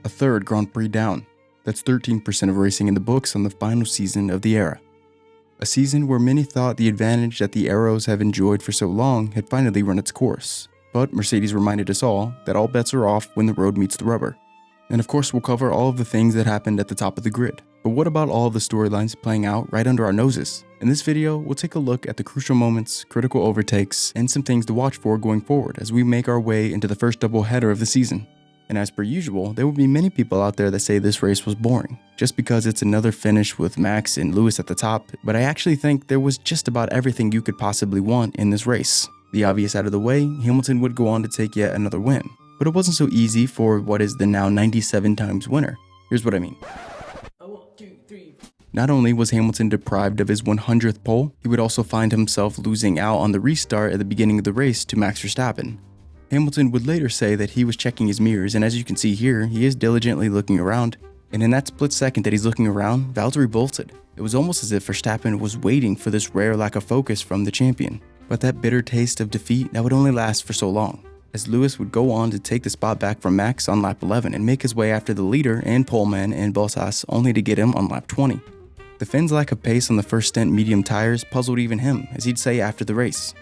a third Grand Prix down. That's 13% of racing in the books on the final season of the era. A season where many thought the advantage that the Arrows have enjoyed for so long had finally run its course. But Mercedes reminded us all that all bets are off when the road meets the rubber. And of course, we'll cover all of the things that happened at the top of the grid. But what about all of the storylines playing out right under our noses? In this video, we'll take a look at the crucial moments, critical overtakes, and some things to watch for going forward as we make our way into the first doubleheader of the season. And as per usual, there will be many people out there that say this race was boring, just because it's another finish with Max and Lewis at the top, but I actually think there was just about everything you could possibly want in this race. The obvious out of the way, Hamilton would go on to take yet another win. But it wasn't so easy for what is the now 97 times winner. Here's what I mean. Not only was Hamilton deprived of his 100th pole, he would also find himself losing out on the restart at the beginning of the race to Max Verstappen. Hamilton would later say that he was checking his mirrors, and as you can see here, he is diligently looking around, and in that split second that he's looking around, Valtteri bolted. It was almost as if Verstappen was waiting for this rare lack of focus from the champion. But that bitter taste of defeat, that would only last for so long, as Lewis would go on to take the spot back from Max on lap 11 and make his way after the leader and poleman and Bottas, only to get him on lap 20. The Finn's lack of pace on the first stint medium tires puzzled even him, as he'd say after the race.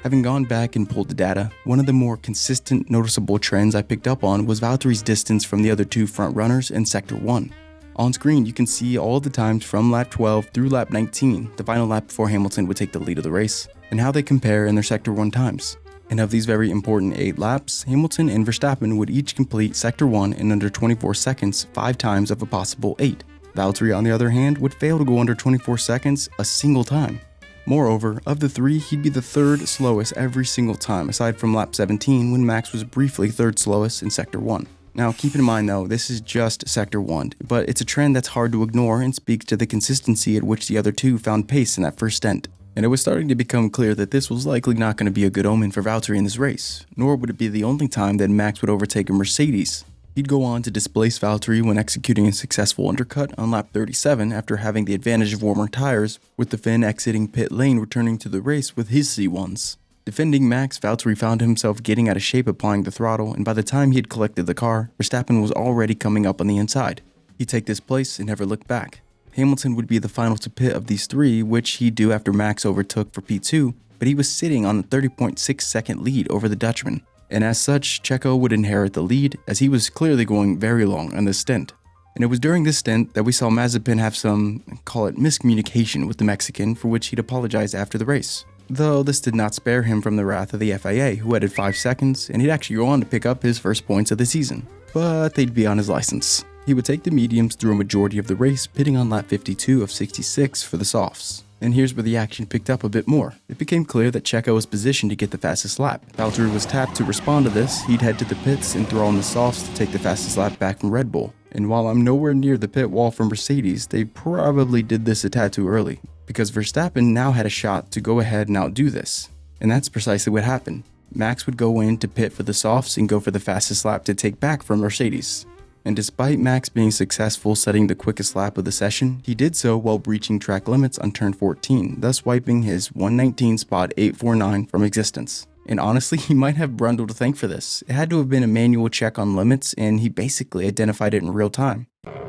Having gone back and pulled the data, one of the more consistent noticeable trends I picked up on was Valtteri's distance from the other two front runners in Sector 1. On screen, you can see all the times from lap 12 through lap 19, the final lap before Hamilton would take the lead of the race, and how they compare in their Sector 1 times. And of these very important 8 laps, Hamilton and Verstappen would each complete Sector 1 in under 24 seconds 5 times of a possible 8. Valtteri, on the other hand, would fail to go under 24 seconds a single time. Moreover, of the 3, he'd be the 3rd slowest every single time, aside from lap 17 when Max was briefly 3rd slowest in Sector 1. Now, keep in mind though, this is just Sector 1, but it's a trend that's hard to ignore and speaks to the consistency at which the other two found pace in that first stint. And it was starting to become clear that this was likely not going to be a good omen for Valtteri in this race, nor would it be the only time that Max would overtake a Mercedes. He'd go on to displace Valtteri when executing a successful undercut on lap 37 after having the advantage of warmer tires, with the Finn exiting pit lane returning to the race with his C1's. Defending Max, Valtteri found himself getting out of shape applying the throttle, and by the time he had collected the car, Verstappen was already coming up on the inside. He'd take this place and never look back. Hamilton would be the final to pit of these 3, which he'd do after Max overtook for P2, but he was sitting on a 30.6 second lead over the Dutchman. And as such, Checo would inherit the lead, as he was clearly going very long on this stint. And it was during this stint that we saw Mazepin have some, call it miscommunication with the Mexican, for which he'd apologize after the race. Though this did not spare him from the wrath of the FIA, who added 5 seconds, and he'd actually go on to pick up his first points of the season. But they'd be on his license. He would take the mediums through a majority of the race, pitting on lap 52 of 66 for the softs. And here's where the action picked up a bit more. It became clear that Checo was positioned to get the fastest lap. Valtteri was tapped to respond to this. He'd head to the pits and throw on the softs to take the fastest lap back from Red Bull. And while I'm nowhere near the pit wall from Mercedes, they probably did this a tad too early, because Verstappen now had a shot to go ahead and outdo this. And that's precisely what happened. Max would go in to pit for the softs and go for the fastest lap to take back from Mercedes. And despite Max being successful setting the quickest lap of the session, he did so while breaching track limits on turn 14, thus wiping his 119.849 from existence. And honestly, he might have Brundle to thank for this. It had to have been a manual check on limits, and he basically identified it in real time.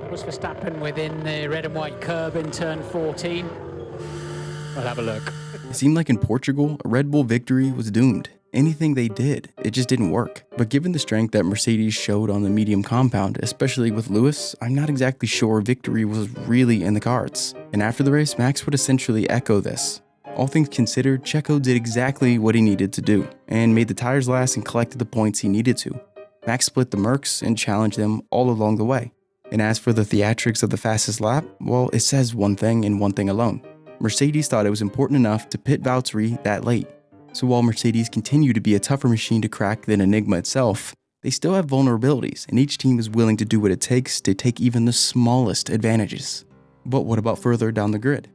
Was Verstappen within the red and white curb in turn 14? I'll have a look. It seemed like in Portugal, a Red Bull victory was doomed. Anything they did, it just didn't work. But given the strength that Mercedes showed on the medium compound, especially with Lewis, I'm not exactly sure victory was really in the cards. And after the race, Max would essentially echo this. All things considered, Checo did exactly what he needed to do, and made the tires last and collected the points he needed to. Max split the Mercs and challenged them all along the way. And as for the theatrics of the fastest lap, well, it says one thing and one thing alone. Mercedes thought it was important enough to pit Valtteri that late. So while Mercedes continue to be a tougher machine to crack than Enigma itself, they still have vulnerabilities, and each team is willing to do what it takes to take even the smallest advantages. But what about further down the grid?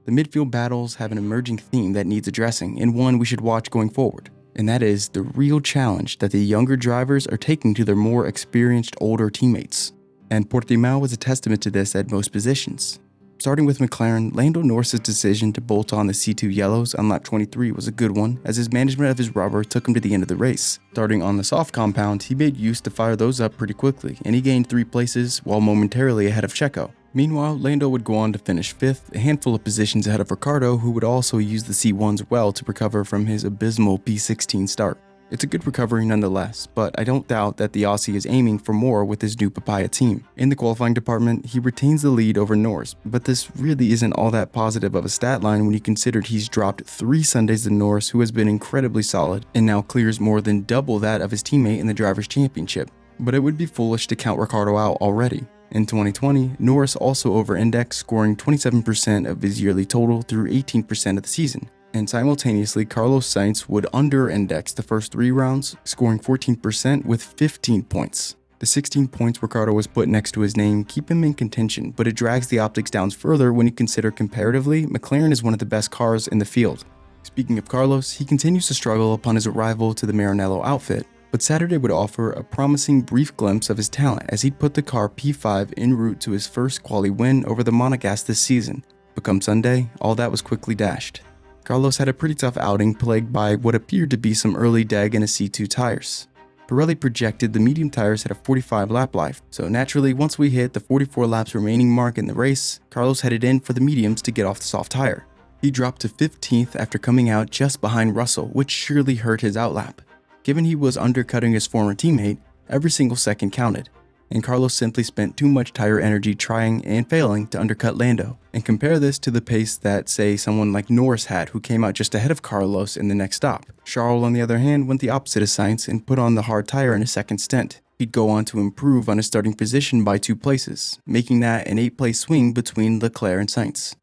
The midfield battles have an emerging theme that needs addressing, and one we should watch going forward. And that is the real challenge that the younger drivers are taking to their more experienced older teammates. And Portimao was a testament to this at most positions. Starting with McLaren, Lando Norris's decision to bolt on the C2 yellows on lap 23 was a good one, as his management of his rubber took him to the end of the race. Starting on the soft compound, he made use to fire those up pretty quickly, and he gained 3 places while momentarily ahead of Checo. Meanwhile, Lando would go on to finish 5th, a handful of positions ahead of Ricciardo, who would also use the C1s well to recover from his abysmal P16 start. It's a good recovery nonetheless, but I don't doubt that the Aussie is aiming for more with his new Papaya team. In the qualifying department, he retains the lead over Norris, but this really isn't all that positive of a stat line when you consider he's dropped 3 Sundays to Norris, who has been incredibly solid, and now clears more than double that of his teammate in the Drivers' Championship. But it would be foolish to count Ricciardo out already. In 2020, Norris also over-indexed, scoring 27% of his yearly total through 18% of the season. And simultaneously, Carlos Sainz would under-index the first 3 rounds, scoring 14% with 15 points. The 16 points Ricciardo was put next to his name keep him in contention, but it drags the optics down further when you consider comparatively, McLaren is one of the best cars in the field. Speaking of Carlos, he continues to struggle upon his arrival to the Maranello outfit, but Saturday would offer a promising brief glimpse of his talent as he'd put the car P5 en route to his first quali win over the Monegasque this season. But come Sunday, all that was quickly dashed. Carlos had a pretty tough outing plagued by what appeared to be some early deg in his C2 tires. Pirelli projected the medium tires had a 45 lap life, so naturally once we hit the 44 laps remaining mark in the race, Carlos headed in for the mediums to get off the soft tire. He dropped to 15th after coming out just behind Russell, which surely hurt his outlap. Given he was undercutting his former teammate, every single second counted, and Carlos simply spent too much tire energy trying and failing to undercut Lando. And compare this to the pace that, say, someone like Norris had, who came out just ahead of Carlos in the next stop. Charles, on the other hand, went the opposite of Sainz and put on the hard tire in his second stint. He'd go on to improve on his starting position by 2 places, making that an 8-place swing between Leclerc and Sainz.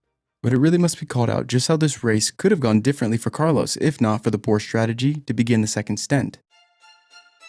But it really must be called out just how this race could have gone differently for Carlos if not for the poor strategy to begin the second stint.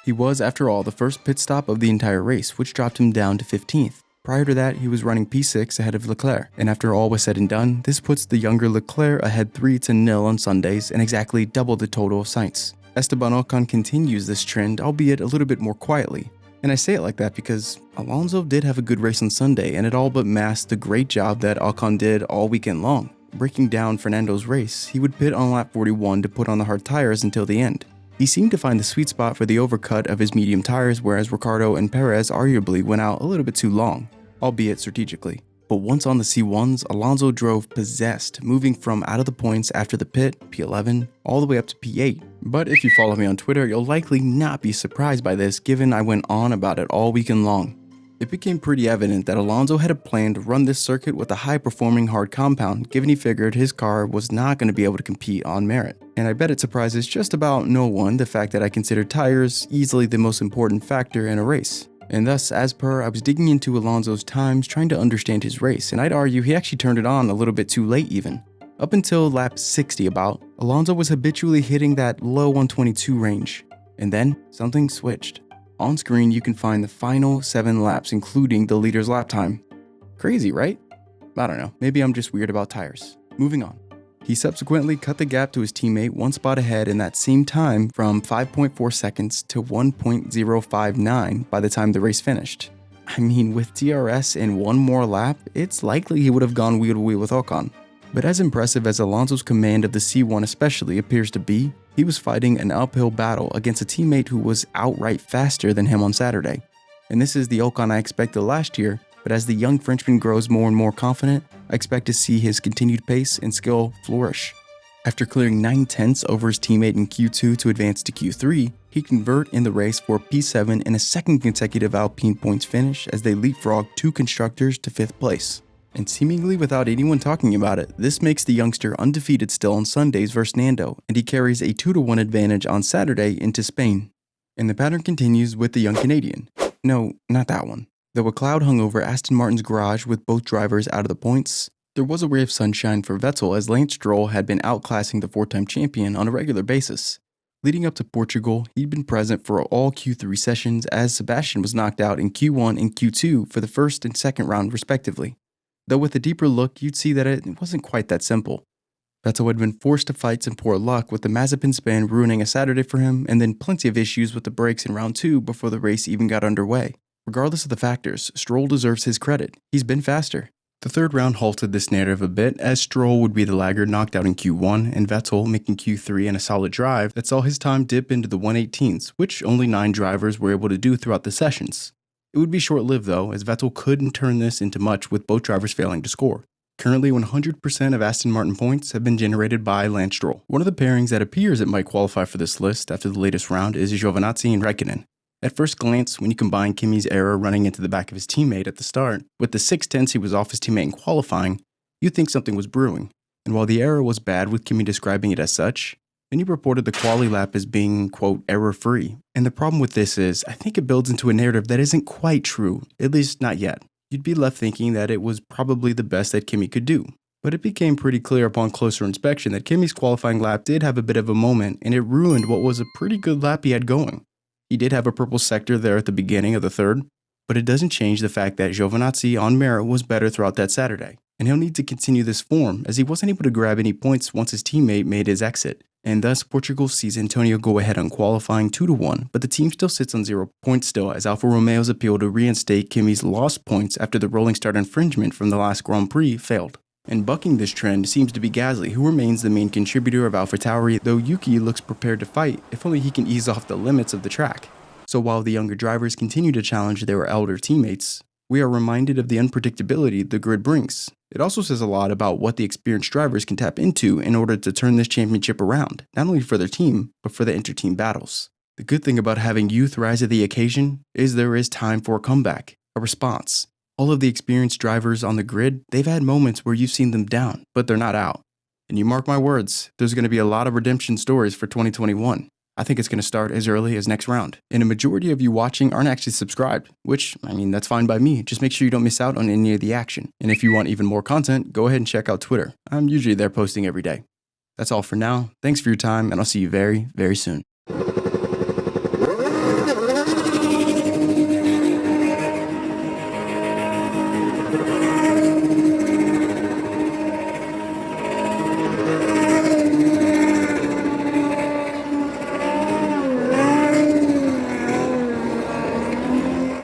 He was, after all, the first pit stop of the entire race, which dropped him down to 15th. Prior to that, he was running P6 ahead of Leclerc, and after all was said and done, this puts the younger Leclerc ahead 3-0 on Sundays and exactly double the total of Sainz. Esteban Ocon continues this trend, albeit a little bit more quietly. And I say it like that because Alonso did have a good race on Sunday, and it all but masked the great job that Ocon did all weekend long. Breaking down Fernando's race, he would pit on lap 41 to put on the hard tires until the end. He seemed to find the sweet spot for the overcut of his medium tires, whereas Ricciardo and Perez arguably went out a little bit too long, albeit strategically. But once on the C1s, Alonso drove possessed, moving from out of the points after the pit, P11, all the way up to P8. But if you follow me on Twitter, you'll likely not be surprised by this, given I went on about it all weekend long. It became pretty evident that Alonso had a plan to run this circuit with a high-performing hard compound, given he figured his car was not going to be able to compete on merit. And I bet it surprises just about no one the fact that I consider tires easily the most important factor in a race. And thus, as per, I was digging into Alonso's times trying to understand his race, and I'd argue he actually turned it on a little bit too late even. Up until lap 60 about, Alonso was habitually hitting that low 122 range. And then, something switched. On screen, you can find the final 7 laps, including the leader's lap time. Crazy, right? I don't know, maybe I'm just weird about tires. Moving on. He subsequently cut the gap to his teammate 1 spot ahead in that same time from 5.4 seconds to 1.059 by the time the race finished. I mean, with DRS and 1 more lap, it's likely he would have gone wheel to wheel with Ocon. But as impressive as Alonso's command of the C1 especially appears to be, he was fighting an uphill battle against a teammate who was outright faster than him on Saturday. And this is the Ocon I expected last year, but as the young Frenchman grows more and more confident, I expect to see his continued pace and skill flourish. After clearing 9/10 over his teammate in Q2 to advance to Q3, he converted in the race for P7 and a second consecutive Alpine points finish as they leapfrogged 2 constructors to 5th place. And seemingly without anyone talking about it, this makes the youngster undefeated still on Sundays versus Nando, and he carries a 2-1 advantage on Saturday into Spain. And the pattern continues with the young Canadian. No, not that one. Though a cloud hung over Aston Martin's garage with both drivers out of the points, there was a ray of sunshine for Vettel as Lance Stroll had been outclassing the 4-time champion on a regular basis. Leading up to Portugal, he'd been present for all Q3 sessions as Sebastian was knocked out in Q1 and Q2 for the first and second round respectively. Though with a deeper look, you'd see that it wasn't quite that simple. Vettel had been forced to fight some poor luck with the Mazepin spin ruining a Saturday for him, and then plenty of issues with the brakes in round 2 before the race even got underway. Regardless of the factors, Stroll deserves his credit. He's been faster. The third round halted this narrative a bit, as Stroll would be the laggard knocked out in Q1, and Vettel making Q3 in a solid drive that saw his time dip into the 1:18s, which only 9 drivers were able to do throughout the sessions. It would be short-lived though, as Vettel couldn't turn this into much with both drivers failing to score. Currently, 100% of Aston Martin points have been generated by Lance Stroll. One of the pairings that appears it might qualify for this list after the latest round is Giovinazzi and Raikkonen. At first glance, when you combine Kimi's error running into the back of his teammate at the start, with the 6/10 he was off his teammate in qualifying, you'd think something was brewing. And while the error was bad with Kimi describing it as such, many reported the quali lap as being, quote, error-free. And the problem with this is, I think it builds into a narrative that isn't quite true, at least not yet. You'd be left thinking that it was probably the best that Kimi could do. But it became pretty clear upon closer inspection that Kimi's qualifying lap did have a bit of a moment, and it ruined what was a pretty good lap he had going. He did have a purple sector there at the beginning of the third, but it doesn't change the fact that Giovinazzi on merit was better throughout that Saturday. And he'll need to continue this form, as he wasn't able to grab any points once his teammate made his exit. And thus, Portugal sees Antonio go ahead on qualifying 2-1, but the team still sits on 0 points still, as Alfa Romeo's appeal to reinstate Kimi's lost points after the rolling start infringement from the last Grand Prix failed. And bucking this trend seems to be Gasly, who remains the main contributor of AlphaTauri, though Yuki looks prepared to fight if only he can ease off the limits of the track. So while the younger drivers continue to challenge their elder teammates, we are reminded of the unpredictability the grid brings. It also says a lot about what the experienced drivers can tap into in order to turn this championship around, not only for their team, but for the inter-team battles. The good thing about having youth rise to the occasion is there is time for a comeback, a response. All of the experienced drivers on the grid, they've had moments where you've seen them down, but they're not out. And you mark my words, there's going to be a lot of redemption stories for 2021. I think it's going to start as early as next round. And a majority of you watching aren't actually subscribed, which, that's fine by me. Just make sure you don't miss out on any of the action. And if you want even more content, go ahead and check out Twitter. I'm usually there posting every day. That's all for now. Thanks for your time, and I'll see you very, very soon.